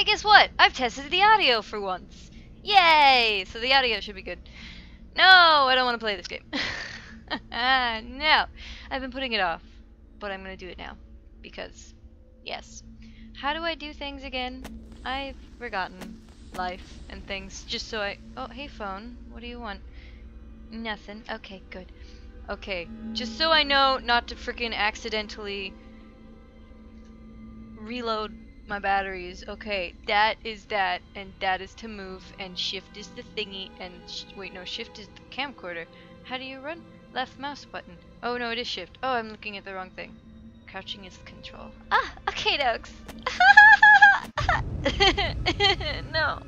guess what? I've tested the audio for once. Yay! So the audio should be good. No, I don't want to play this game. No, I've been putting it off, but I'm gonna do it now because, yes. How do I do things again? I've forgotten life and things. Just so I. Oh, hey phone. What do you want? Nothing. Okay, good. Okay, just so I know not to freaking accidentally reload my batteries. Okay, that is that, and that is to move, and shift is the thingy, and wait, no, shift is the camcorder. How do you run? Left mouse button. Oh no, it is shift. Oh, I'm looking at the wrong thing. Crouching is control. Ah, okay, dokes. No.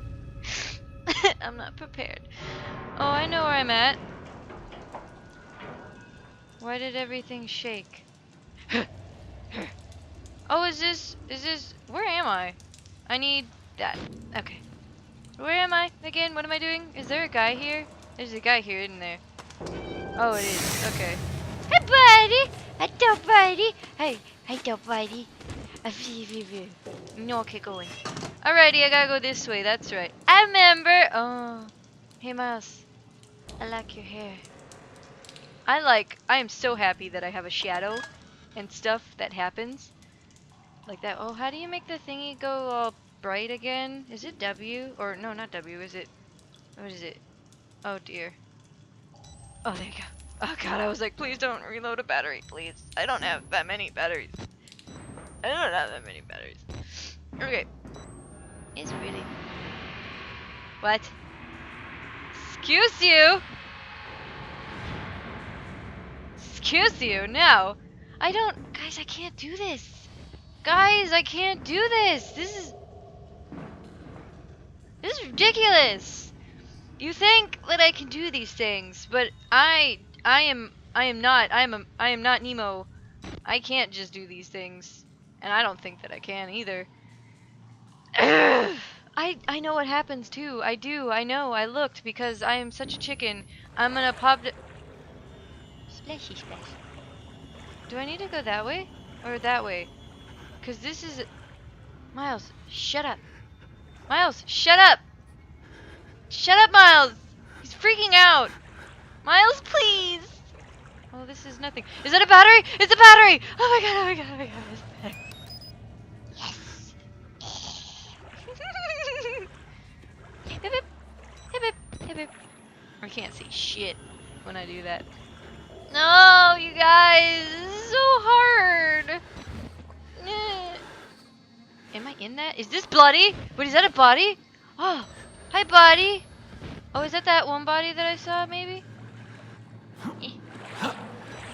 I'm not prepared. Oh, I know where I'm at. Why did everything shake? Oh, is this, where am I? I need that. Okay. Where am I again? What am I doing? Is there a guy here? There's a guy here, isn't there? Oh, it is. Okay. Hey, buddy! Hello, buddy! Hey, hello, buddy. No, okay, going. Alrighty, I gotta go this way, that's right. I remember! Oh. Hey, Miles. I like your hair. I am so happy that I have a shadow and stuff that happens. Like that. Oh, how do you make the thingy go all bright again? Is it W? Or, no, not W, is it? What is it? Oh, dear. Oh, there you go. Oh, God, I was like, please don't reload a battery, please. I don't have that many batteries. I don't have that many batteries. Okay. It's really... What? Excuse you? Excuse you? No. I don't... Guys, I can't do this. Guys, I can't do this. This is ridiculous. You think that I can do these things, but I am not Nemo. I can't just do these things, and I don't think that I can either. I know what happens too. I do. I know. I looked because I am such a chicken. I'm gonna pop. Splashy splash. Do I need to go that way or that way? Cause this is... Miles, shut up. Miles, shut up! Shut up, Miles! He's freaking out! Miles, please! Oh, this is nothing. Is that a battery? It's a battery! Oh my god, oh my god, oh my god, it's a battery. Yes! Hip hip, hip hip, hip hip. I can't see shit when I do that. No, you guys! This is so hard! Am I in that? Is this bloody? Wait, is that a body? Oh, hi, body. Oh, is that one body that I saw, maybe? What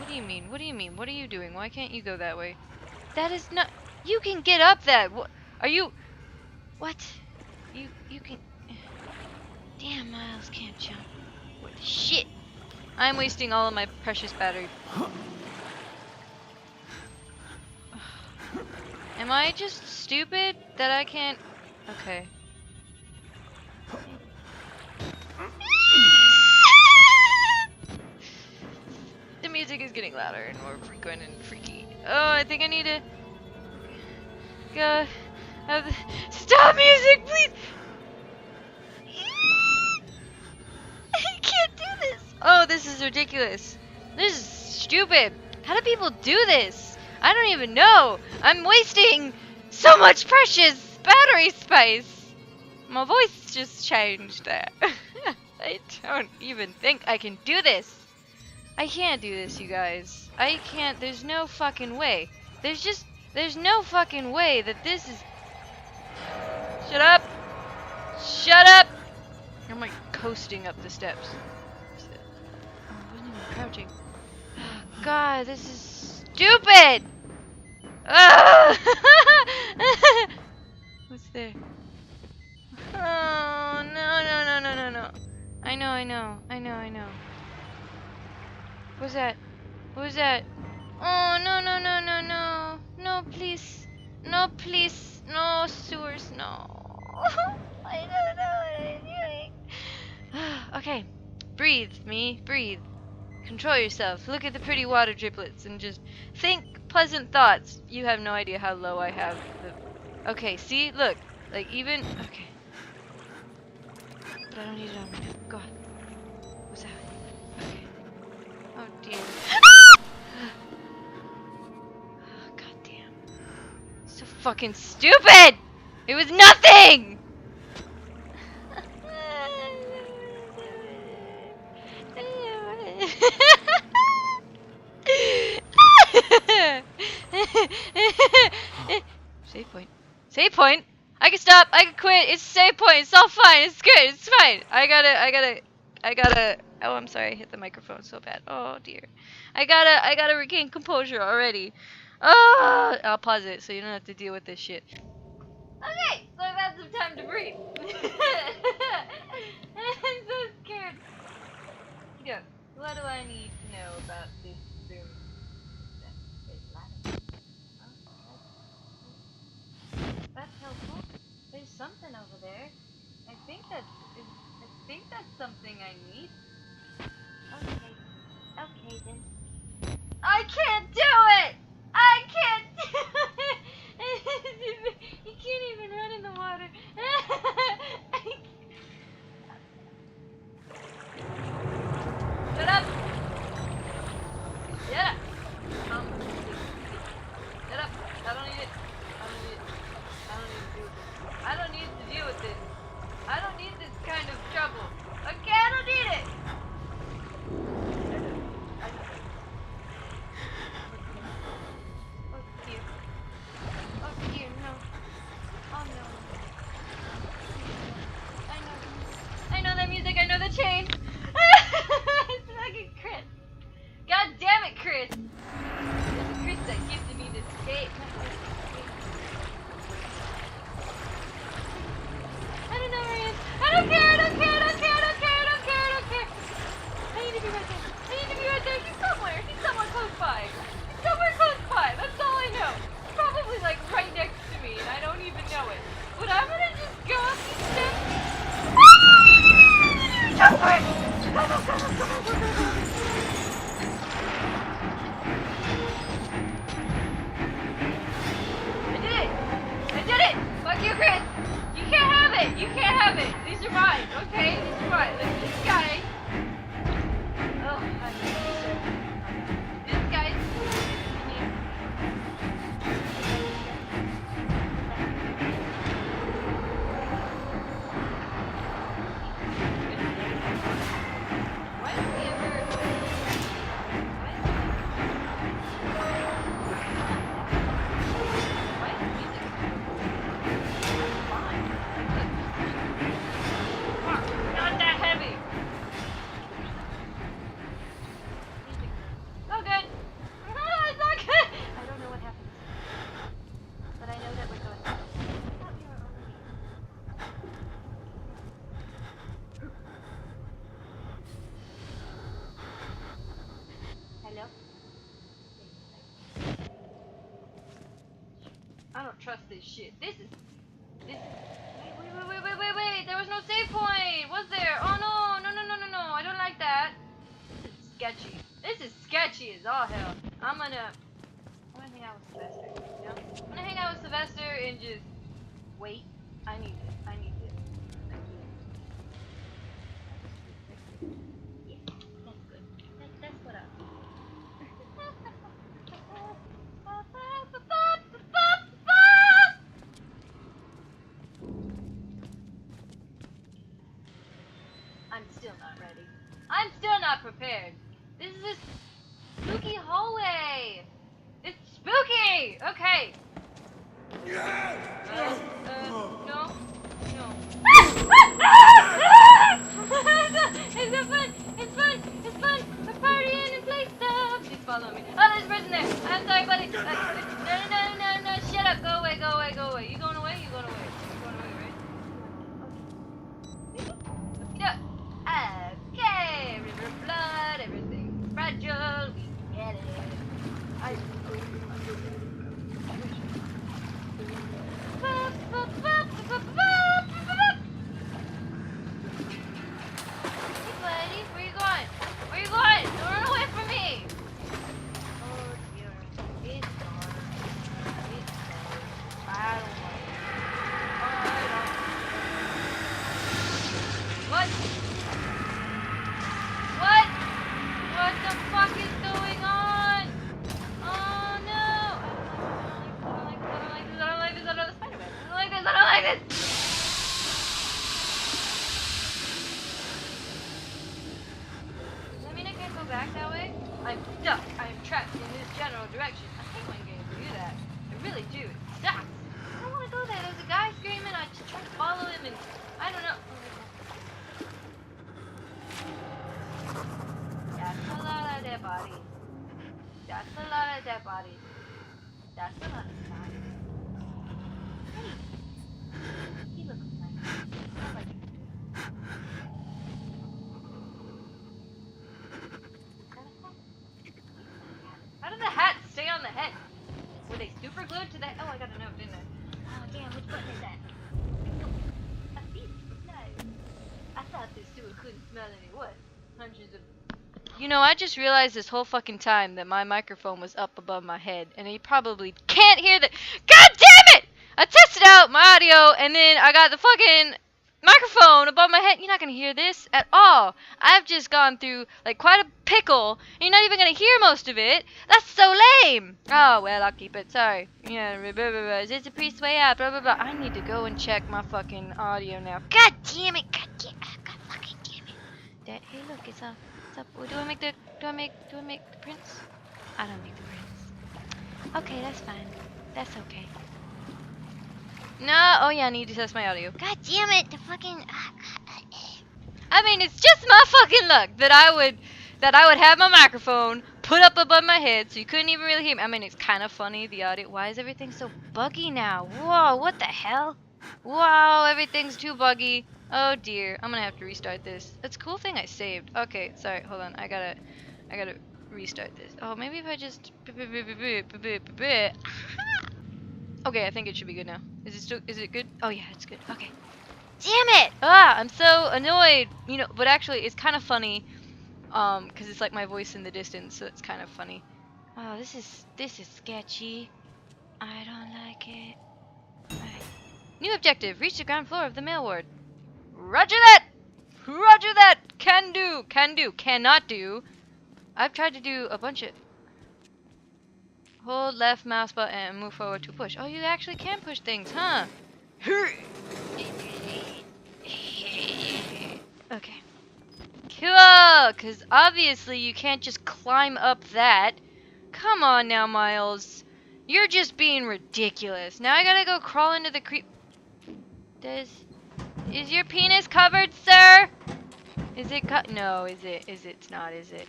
do you mean? What do you mean? What are you doing? Why can't you go that way? That is not... You can get up that... What? Are you... What? You can... Damn, Miles can't jump. What the shit? I'm wasting all of my precious battery. Am I just stupid that I can't... Okay. The music is getting louder and more frequent and freaky. Oh, I think I need to... Go... Stop music, please! I can't do this! Oh, this is ridiculous. This is stupid. How do people do this? I don't even know. I'm wasting so much precious battery space. My voice just changed there. I don't even think I can do this. I can't do this, you guys. I can't. There's no fucking way. There's no fucking way that this is... Shut up. Shut up. I'm like coasting up the steps. Oh, I wasn't even crouching. God, this is stupid. What's there? Oh, no. I know. What's that? Who's that? Oh, no. No, please. No, please. No, sewers, no. I don't know what I'm doing. Okay. Breathe, me. Breathe. Control yourself. Look at the pretty water driplets and just think pleasant thoughts. You have no idea how low I have the... Okay, see? Look. Like, even... Okay. But I don't need it on me. Go on. What's that? Okay. Oh, dear. Oh, God damn. So fucking stupid! It was nothing! Save point. Save point? I can stop. I can quit. It's save point. It's all fine. It's good. It's fine. I gotta. Oh, I'm sorry. I hit the microphone so bad. Oh, dear. I gotta regain composure already. Oh, I'll pause it so you don't have to deal with this shit. Okay, so I've had some time to breathe. I'm so scared. Yeah, what do I need to know about this room? That's helpful. There's something over there. I think that's something I need. Okay. Okay then. I can't do it! I can't do it! You can't even run in the water. Shut up! Shut up! Shut up! I don't need it. I don't need to deal with this. I don't need this kind of trouble. Okay, I don't need it! Oh dear. Oh dear, no. Oh no. I know that music, I know the chain. It's fucking Chris. God damn it, Chris. It's Chris that gifted me this tape. I don't know where he is. I don't care, I don't care, I don't care, I don't care, I don't care, I don't care. I need to be right there. I need to be right there. He's somewhere. He's somewhere close by. He's somewhere close by. That's all I know. He's probably like right next to me and I don't even know it. But I'm gonna just go up these steps. Jump for it! Go, go, go, go, go, go, go, go. I did it! I did it! Fuck you, Chris! You can't have it! You can't have it! These are mine, okay? These are mine. Like this guy. Oh, I hate this shit. This guy. Why does he ever... Why is music fine? Not that heavy. Oh, good. Oh, it's not good. I don't know what happened, but I know that we're going. I thought we were already. Hello? I don't trust this shit. This is. Wait. There was no save point. Was there? Oh no. No. I don't like that. This is sketchy. This is sketchy as all hell. I'm gonna hang out with Sylvester. You know? I'm gonna hang out with Sylvester and just wait. I need this. Yeah, that's good. That's what I want. I'm still not ready. I'm still not prepared. This is a spooky hallway. It's spooky. Okay. No. It's fun. We're partying and play stuff. She's following me. Oh, there's a person there. I'm sorry, buddy. No. Shut up. Go away. You going away? You're going away, right? Yeah. Okay. River of blood. Everything's fragile. We get it. I it! Does that mean I can't go back that way? I'm stuck. I am trapped in this general direction. I hate when games do that. I really do. It sucks. I don't want to go there. There's a guy screaming. I just try to follow him and I don't know. That's a lot of dead bodies. That's a lot of dead bodies. That's a lot of bodies. Hey. He looks nice. I like him. How did the hat stay on the head? Were they super glued to the head? Oh, I got a note, didn't I? Oh, damn, which button is that? I see it. No. I thought this sewer couldn't smell any what? Hundreds of... You know, I just realized this whole fucking time that my microphone was up above my head, and you probably can't hear the... God damn it! I tested out my audio, and then I got the fucking microphone above my head. You're not gonna hear this at all. I've just gone through, like, quite a pickle, and you're not even gonna hear most of it. That's so lame! Oh, well, I'll keep it. Sorry. Yeah, blah, blah, blah. Is this a priest way out? Blah, blah, blah. I need to go and check my fucking audio now. God damn it! God damn it! God fucking damn it! That, hey, look, it's up. Do I make the prints? I don't make the prints. Okay, that's fine. That's okay. No, oh yeah, I need to test my audio. God damn it, the fucking... I mean, it's just my fucking luck that I would have my microphone put up above my head so you couldn't even really hear me. I mean, it's kind of funny, the audio. Why is everything so buggy now? Whoa, what the hell? Wow, everything's too buggy. Oh dear, I'm gonna have to restart this. It's a cool thing I saved. Okay, sorry, hold on. I gotta restart this. Oh, maybe if I just... Okay, I think it should be good now. Is it good? Oh yeah, it's good. Okay. Damn it! Ah, I'm so annoyed. You know, but actually it's kind of funny. Cause it's like my voice in the distance, so it's kind of funny. Oh, this is sketchy. I don't like it. Alright. New objective, reach the ground floor of the mail ward. Roger that! Roger that! Can do! Can do! Cannot do! I've tried to do a bunch of... Hold left mouse button and move forward to push. Oh, you actually can push things, huh? Okay. Cool! Because obviously you can't just climb up that. Come on now, Miles. You're just being ridiculous. Now I gotta go crawl into the creep... Is your penis covered, sir? Is it No, is it? It's not, is it?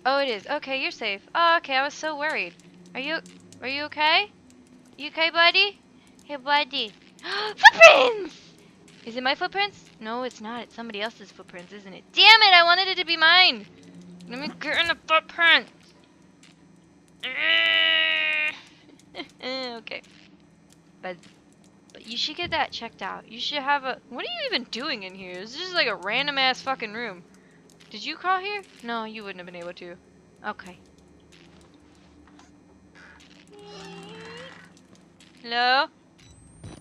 Oh, it is. Okay, you're safe. Oh, okay, I was so worried. Are you okay? You okay, buddy? Hey, buddy. Footprints! Is it my footprints? No, it's not. It's somebody else's footprints, isn't it? Damn it, I wanted it to be mine. Let me get in the footprint. Okay. But you should get that checked out. You should have a... What are you even doing in here? This is just like a random ass fucking room. Did you crawl here? No, you wouldn't have been able to. Okay. Hello?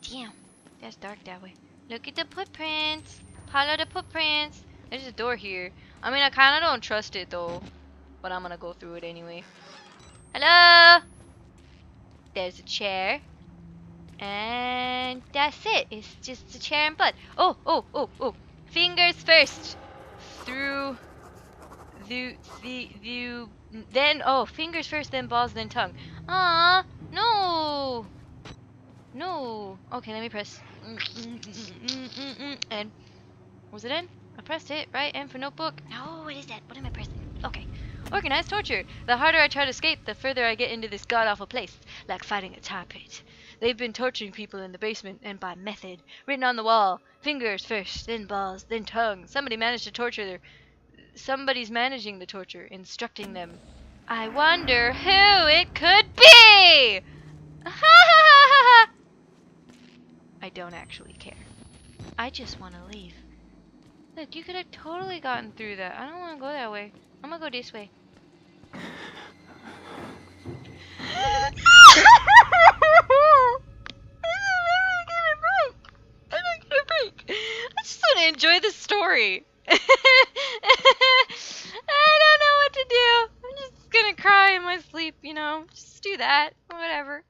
Damn. That's dark that way. Look at the footprints. Follow the footprints. There's a door here. I mean, I kind of don't trust it though. But I'm gonna go through it anyway. Hello? There's a chair. And that's it. It's just a chair and blood. Oh. Fingers first. Through then fingers first, then balls, then tongue. No. Okay, let me press. And was it in? I pressed it, right? And for notebook. No, what is that? What am I pressing? Okay. Organized torture. The harder I try to escape, the further I get into this god-awful place. Like fighting a tar pit. They've been torturing people in the basement, and by method. Written on the wall. Fingers first, then balls, then tongue. Somebody's managing the torture, instructing them. I wonder who it could be! I don't actually care. I just want to leave. Look, you could have totally gotten through that. I don't want to go that way. I'm gonna go this way. I just want to enjoy the story. I don't know what to do. I'm just gonna cry in my sleep, you know. Just do that. Whatever.